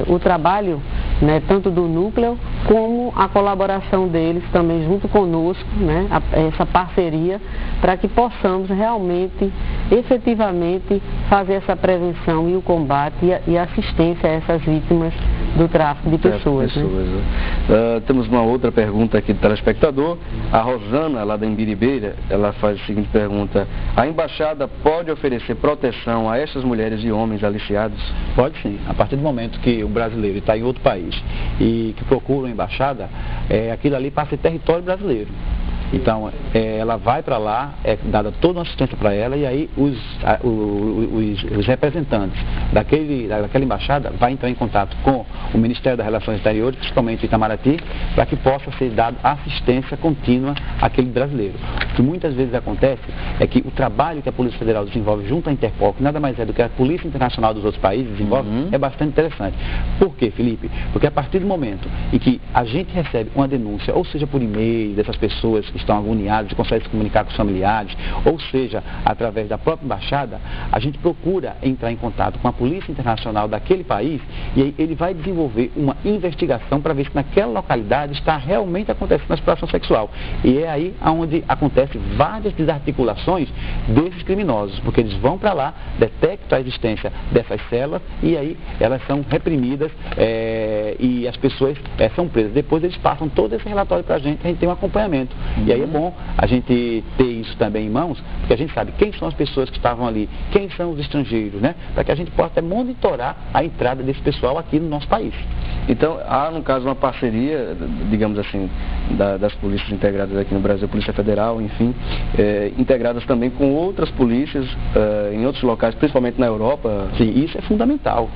o trabalho, né, tanto do núcleo como a colaboração deles também junto conosco, né, essa parceria para que possamos realmente, efetivamente, fazer essa prevenção e o combate e a assistência a essas vítimas do tráfico de pessoas.
Temos uma outra pergunta aqui do telespectador. A Rosana, lá da Imbiribeira, ela faz a seguinte pergunta: a embaixada pode oferecer proteção a essas mulheres e homens aliciados?
Pode sim. A partir do momento que o brasileiro está em outro país e que procura uma embaixada, aquilo ali passa em território brasileiro. Então, ela vai para lá, é dada toda uma assistência para ela, e aí os representantes daquela embaixada vai entrar em contato com o Ministério das Relações Exteriores, principalmente Itamaraty, para que possa ser dada assistência contínua àquele brasileiro. O que muitas vezes acontece é que o trabalho que a Polícia Federal desenvolve junto à Interpol, que nada mais é do que a Polícia Internacional dos outros países desenvolve, é bastante interessante. Por quê, Felipe? Porque a partir do momento em que a gente recebe uma denúncia, ou seja por e-mail dessas pessoas que estão agoniados e conseguem se comunicar com os familiares, ou seja, através da própria embaixada, a gente procura entrar em contato com a Polícia Internacional daquele país e aí ele vai desenvolver uma investigação para ver se naquela localidade está realmente acontecendo a exploração sexual. E é aí onde acontecem várias desarticulações desses criminosos, porque eles vão para lá, detectam a existência dessas células e aí elas são reprimidas e as pessoas são presas. Depois eles passam todo esse relatório para a gente tem um acompanhamento. E aí é bom a gente ter isso também em mãos, porque a gente sabe quem são as pessoas que estavam ali, quem são os estrangeiros, né? Para que a gente possa até monitorar a entrada desse pessoal aqui no nosso país.
Então, há, no caso, uma parceria, digamos assim, das polícias integradas aqui no Brasil, Polícia Federal, enfim, integradas também com outras polícias em outros locais, principalmente na Europa.
Sim, isso é fundamental.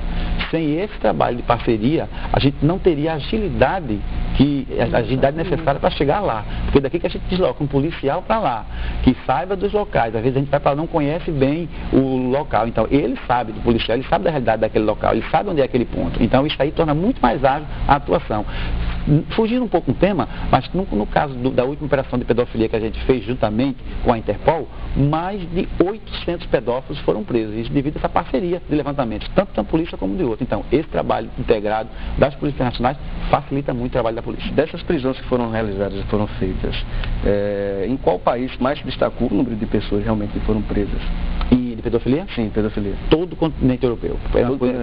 Sem esse trabalho de parceria, a gente não teria a agilidade necessária para chegar lá. Porque daqui que a gente desloca um policial para lá, que saiba dos locais. Às vezes a gente vai para lá, não conhece bem o local. Então, ele sabe do policial, ele sabe da realidade daquele local, ele sabe onde é aquele ponto. Então, isso aí torna muito mais ágil a atuação. Fugindo um pouco do tema, mas no caso da última operação de pedofilia que a gente fez juntamente com a Interpol, mais de 800 pedófilos foram presos, isso devido a essa parceria de levantamentos, tanto da polícia como de outra. Então, esse trabalho integrado das polícias internacionais facilita muito o trabalho da polícia.
Dessas prisões que foram realizadas e foram feitas, em qual país mais se destacou o número de pessoas realmente que foram presas?
E de pedofilia?
Sim, pedofilia.
Todo o continente europeu.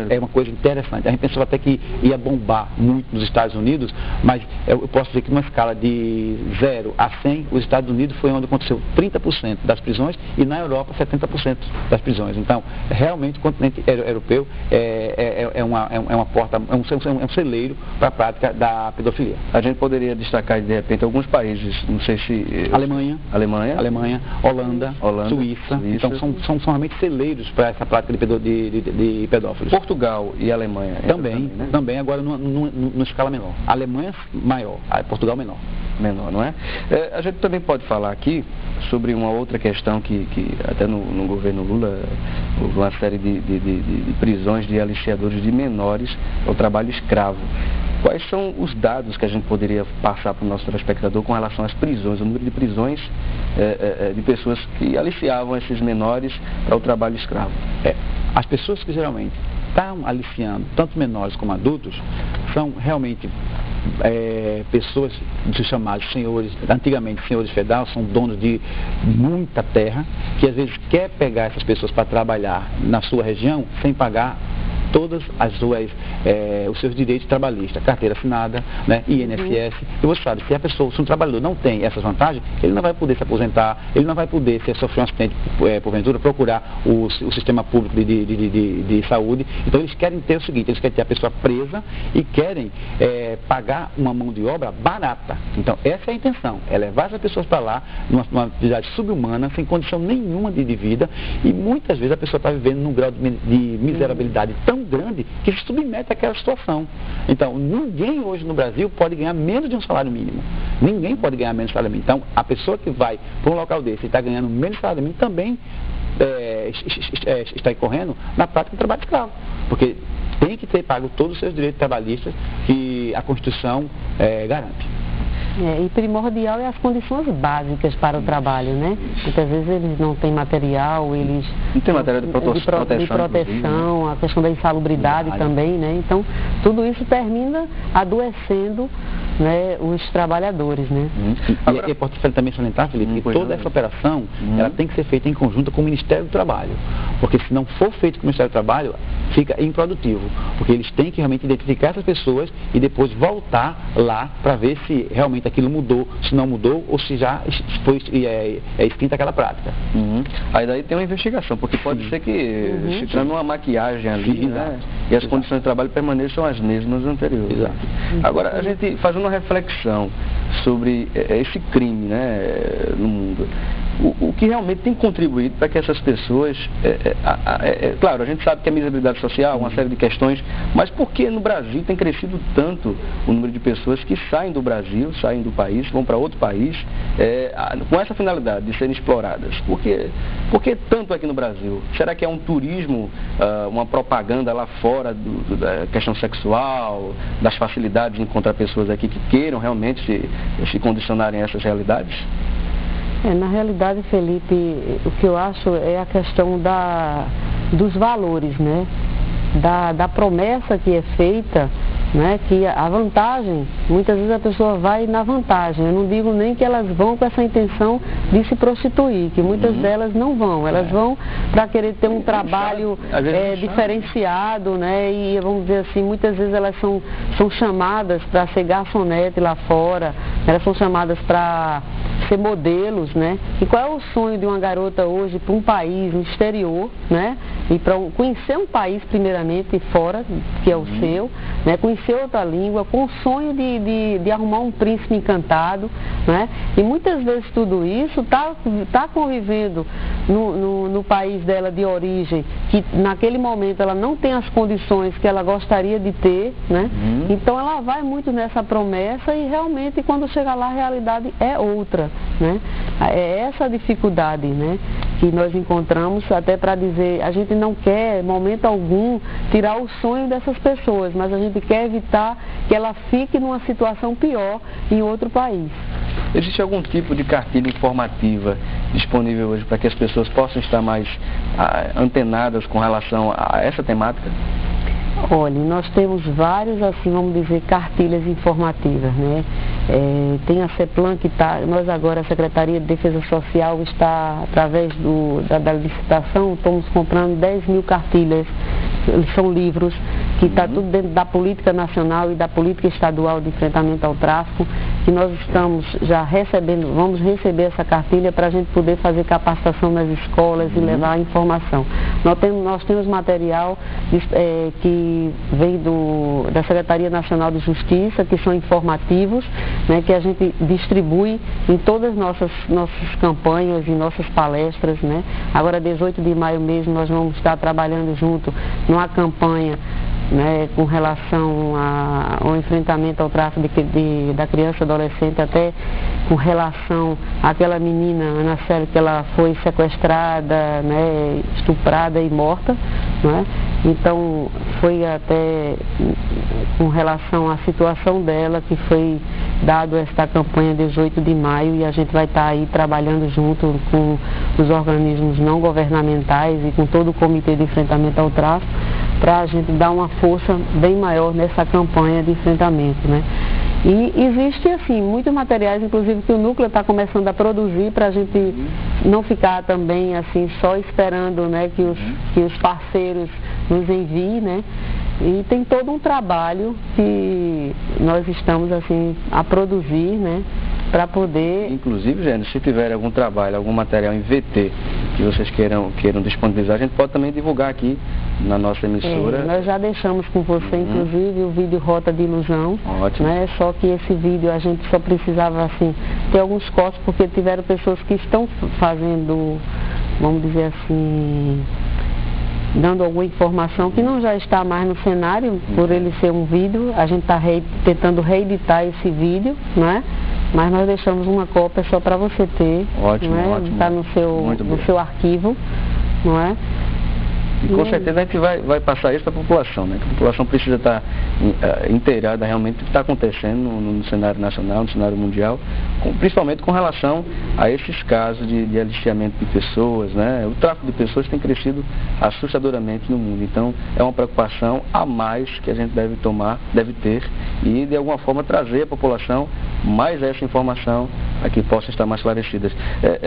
É uma coisa interessante. A gente pensava até que ia bombar muito nos Estados Unidos, mas eu posso dizer que numa escala de 0 a 100, os Estados Unidos foi onde aconteceu 30% das prisões e na Europa 70% das prisões. Então, realmente o continente europeu é uma porta, é um celeiro para a prática da pedofilia.
A gente poderia destacar de repente alguns países, não sei se...
Alemanha, Holanda, Suíça. Então são realmente celeiros para essa prática de pedófilos.
Portugal e Alemanha.
Também agora numa escala menor. Alemanha maior, Portugal menor.
Menor, não é? A gente também pode falar aqui sobre uma outra questão que até no governo Lula houve uma série de prisões de aliciadores de menores ao trabalho escravo. Quais são os dados que a gente poderia passar para o nosso telespectador com relação às prisões, o número de prisões de pessoas que aliciavam esses menores para o trabalho escravo?
As pessoas que geralmente estão aliciando, tanto menores como adultos, são realmente pessoas de chamados senhores, antigamente senhores feudais, são donos de muita terra, que às vezes quer pegar essas pessoas para trabalhar na sua região sem pagar todas os seus direitos trabalhistas, carteira assinada, né, INSS. E você sabe, se um trabalhador não tem essas vantagens, ele não vai poder se aposentar, ele não vai poder, se sofrer um acidente porventura, procurar o sistema público de saúde. Então eles querem ter o seguinte, eles querem ter a pessoa presa e querem pagar uma mão de obra barata. Então essa é a intenção, é levar essas pessoas para lá, numa atividade subhumana, sem condição nenhuma de vida, e muitas vezes a pessoa está vivendo num grau de miserabilidade tão grande que se submete àquela situação. Então, ninguém hoje no Brasil pode ganhar menos de um salário mínimo. Ninguém pode ganhar menos de um salário mínimo. Então, a pessoa que vai para um local desse e está ganhando menos de salário mínimo também está incorrendo na prática do trabalho escravo. Porque tem que ter pago todos os seus direitos trabalhistas que a Constituição garante.
E primordial é as condições básicas para o trabalho, né? Muitas vezes eles não têm material, eles...
Não tem material de
proteção, a questão da insalubridade também, né? Então, tudo isso termina adoecendo né, os trabalhadores, né?
Agora, é importante também salientar, Felipe, que toda essa operação ela tem que ser feita em conjunto com o Ministério do Trabalho, porque se não for feito com o Ministério do Trabalho, fica improdutivo, porque eles têm que realmente identificar essas pessoas e depois voltar lá para ver se realmente aquilo mudou, se não mudou ou se já foi extinta aquela prática.
Aí daí tem uma investigação, porque pode ser que se torne uma maquiagem ali, né? E as condições de trabalho permaneçam as mesmas anteriores.
Exato.
Agora, a gente fazendo uma reflexão sobre esse crime, né, no mundo, o que realmente tem contribuído para que essas pessoas, claro, a gente sabe que a miserabilidade social, uma série de questões, mas por que no Brasil tem crescido tanto o número de pessoas que saem do Brasil, saem do país, vão para outro país, com essa finalidade de serem exploradas? Por que tanto aqui no Brasil? Será que é um turismo, uma propaganda lá fora da questão sexual, das facilidades de encontrar pessoas aqui que queiram realmente se condicionarem a essas realidades?
Na realidade, Felipe, o que eu acho é a questão dos valores, né? Da promessa que é feita, né? Que a vantagem, muitas vezes a pessoa vai na vantagem. Eu não digo nem que elas vão com essa intenção de se prostituir, que muitas delas não vão. Elas vão para querer ter um trabalho diferenciado, né? E vamos dizer assim, muitas vezes elas são chamadas para ser garçonete lá fora, elas são chamadas para ser modelos, né? E qual é o sonho de uma garota hoje para um país, no exterior, né? E para conhecer um país primeiramente fora, que é o seu, né? Conhecer outra língua, com o sonho de arrumar um príncipe encantado, né? E muitas vezes tudo isso tá convivendo no país dela de origem, que naquele momento ela não tem as condições que ela gostaria de ter, né? Então ela vai muito nessa promessa e realmente quando chega lá a realidade é outra, né? É essa a dificuldade, né, que nós encontramos, até para dizer, a gente não quer, em momento algum, tirar o sonho dessas pessoas, mas a gente quer evitar que ela fique numa situação pior em outro país.
Existe algum tipo de cartilha informativa disponível hoje para que as pessoas possam estar mais antenadas com relação a essa temática?
Olha, nós temos vários, assim, vamos dizer, cartilhas informativas, né? Tem a CEPLAN que nós agora, a Secretaria de Defesa Social está, através da licitação, estamos comprando 10 mil cartilhas, são livros, que está tudo dentro da política nacional e da política estadual de enfrentamento ao tráfico, que nós estamos já recebendo, vamos receber essa cartilha para a gente poder fazer capacitação nas escolas e levar a informação. Nós temos material que vem da Secretaria Nacional de Justiça, que são informativos, né, que a gente distribui em todas as nossas campanhas e nossas palestras, né? Agora, 18 de maio mesmo, nós vamos estar trabalhando junto numa campanha, né, com relação ao enfrentamento ao tráfico da criança e adolescente, até com relação àquela menina, Ana Célia, que ela foi sequestrada, né, estuprada e morta, né? Então, foi até com relação à situação dela que foi dado esta campanha 18 de maio e a gente vai estar aí trabalhando junto com os organismos não governamentais e com todo o Comitê de Enfrentamento ao Tráfico para a gente dar uma força bem maior nessa campanha de enfrentamento, né? E existe, assim, muitos materiais, inclusive, que o Núcleo está começando a produzir para a gente não ficar também, assim, só esperando, né, que os parceiros nos enviem, né? E tem todo um trabalho que nós estamos, assim, a produzir, né, para poder...
Inclusive, Gênesis, se tiver algum trabalho, algum material em VT que vocês queiram disponibilizar, a gente pode também divulgar aqui na nossa emissora.
Nós já deixamos com você, inclusive, o vídeo Rota de Ilusão.
Ótimo.
Né? Só que esse vídeo a gente só precisava, assim, ter alguns cortes, porque tiveram pessoas que estão fazendo, vamos dizer assim, dando alguma informação que não já está mais no cenário, por ele ser um vídeo. A gente está tentando reeditar esse vídeo, né? Mas nós deixamos uma cópia só para você ter.
Ótimo,
não é?
ótimo.
Está no seu arquivo, não é?
E com certeza a gente vai passar isso para a população, né? A população precisa estar inteirada realmente do que está acontecendo no cenário nacional, no cenário mundial, principalmente com relação a esses casos de aliciamento de pessoas, né? O tráfico de pessoas tem crescido assustadoramente no mundo. Então, é uma preocupação a mais que a gente deve ter e de alguma forma trazer à população mais essa informação para que possam estar mais esclarecidas.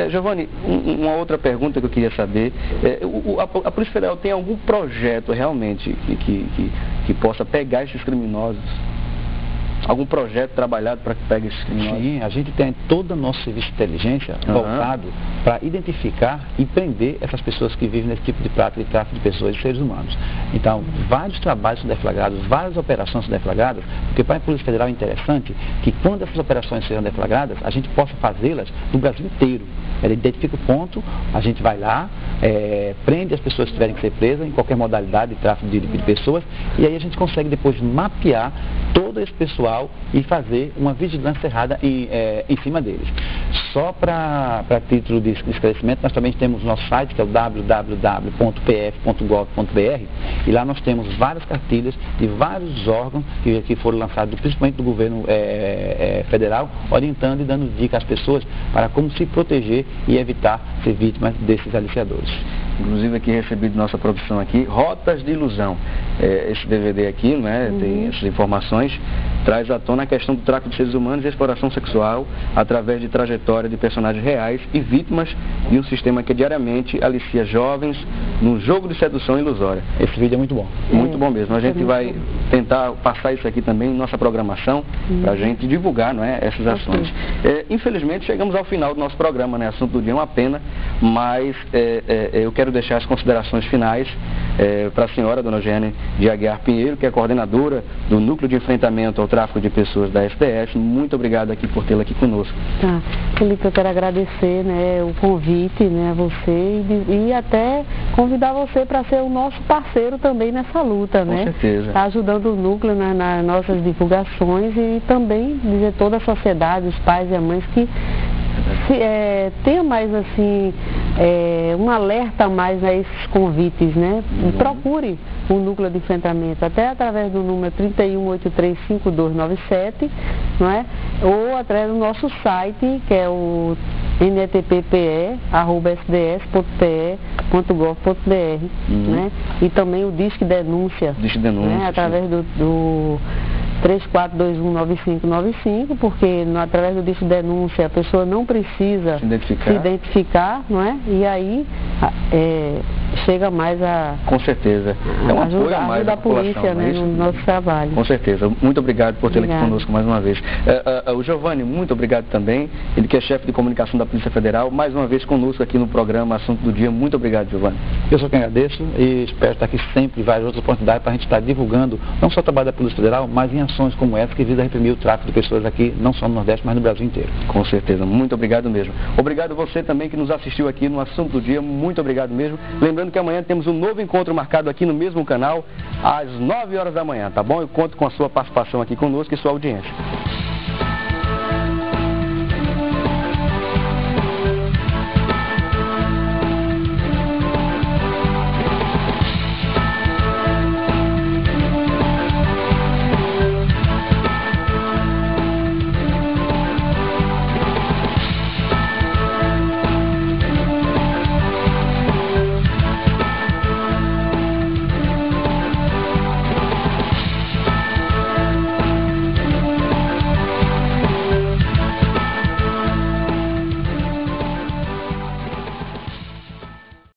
Giovanni, uma outra pergunta que eu queria saber, a Polícia Federal tem algum projeto realmente que possa pegar esses criminosos? Algum projeto trabalhado para que pegue esses criminosos?
Sim, a gente tem todo o nosso serviço de inteligência voltado para identificar e prender essas pessoas que vivem nesse tipo de prática de tráfico de pessoas e seres humanos. Então, vários trabalhos são deflagrados, várias operações são deflagradas, porque para a Polícia Federal é interessante que quando essas operações sejam deflagradas, a gente possa fazê-las no Brasil inteiro. Ela identifica o ponto, a gente vai lá, prende as pessoas que tiverem que ser presas em qualquer modalidade de tráfico de pessoas, e aí a gente consegue depois mapear todo esse pessoal e fazer uma vigilância errada em cima deles. Só para título de esclarecimento, nós também temos o nosso site, que é o www.pf.gov.br, e lá nós temos várias cartilhas de vários órgãos que foram lançados, principalmente do governo federal, orientando e dando dicas às pessoas para como se proteger e evitar ser vítimas desses aliciadores.
Inclusive aqui recebi de nossa produção aqui, Rotas de Ilusão. Esse DVD aqui, né, tem essas informações, traz à tona a questão do tráfico de seres humanos e exploração sexual através de trajetória de personagens reais e vítimas de um sistema que diariamente alicia jovens num jogo de sedução ilusória.
Esse vídeo é muito bom.
Muito bom mesmo. A gente vai tentar passar isso aqui também em nossa programação para a gente divulgar, não é, essas ações. Infelizmente chegamos ao final do nosso programa, né? Assunto do dia é uma pena, mas eu quero deixar as considerações finais para a senhora, dona Eugênia de Aguiar Pinheiro, que é coordenadora do Núcleo de Enfrentamento ao Tráfico de Pessoas da STF. Muito obrigado aqui por tê-la aqui conosco.
Tá. Felipe, eu quero agradecer, né, o convite, né, a você e até convidar você para ser o nosso parceiro também nessa luta, né?
Com certeza.
Tá ajudando o Núcleo nas nossas divulgações e também dizer toda a sociedade, os pais e as mães que tenha mais assim, um alerta mais a esses convites, né? Procure o Núcleo de Enfrentamento, até através do número 31835297, não é? Ou através do nosso site, que é o ntppe@sds.pe.gov.br, né? E também o Disque Denúncia, né? Através do 34219595, porque através do Disque Denúncia a pessoa não precisa se identificar, não é? E aí chega mais a...
Com certeza.
Ajuda a polícia, né, no nosso trabalho.
Com certeza. Muito obrigado por tê-la aqui conosco mais uma vez. O Giovanni, muito obrigado também. Ele que é chefe de comunicação da Polícia Federal, mais uma vez conosco aqui no programa Assunto do Dia. Muito obrigado, Giovanni.
Eu só que agradeço e espero estar aqui sempre em várias outras oportunidades para a gente estar divulgando não só o trabalho da Polícia Federal, mas em ações como essa que visa reprimir o tráfico de pessoas aqui, não só no Nordeste, mas no Brasil inteiro.
Com certeza. Muito obrigado mesmo. Obrigado você também que nos assistiu aqui no Assunto do Dia. Muito obrigado mesmo. Lembrando que amanhã temos um novo encontro marcado aqui no mesmo canal, às 9 horas da manhã, tá bom? Eu conto com a sua participação aqui conosco e sua audiência.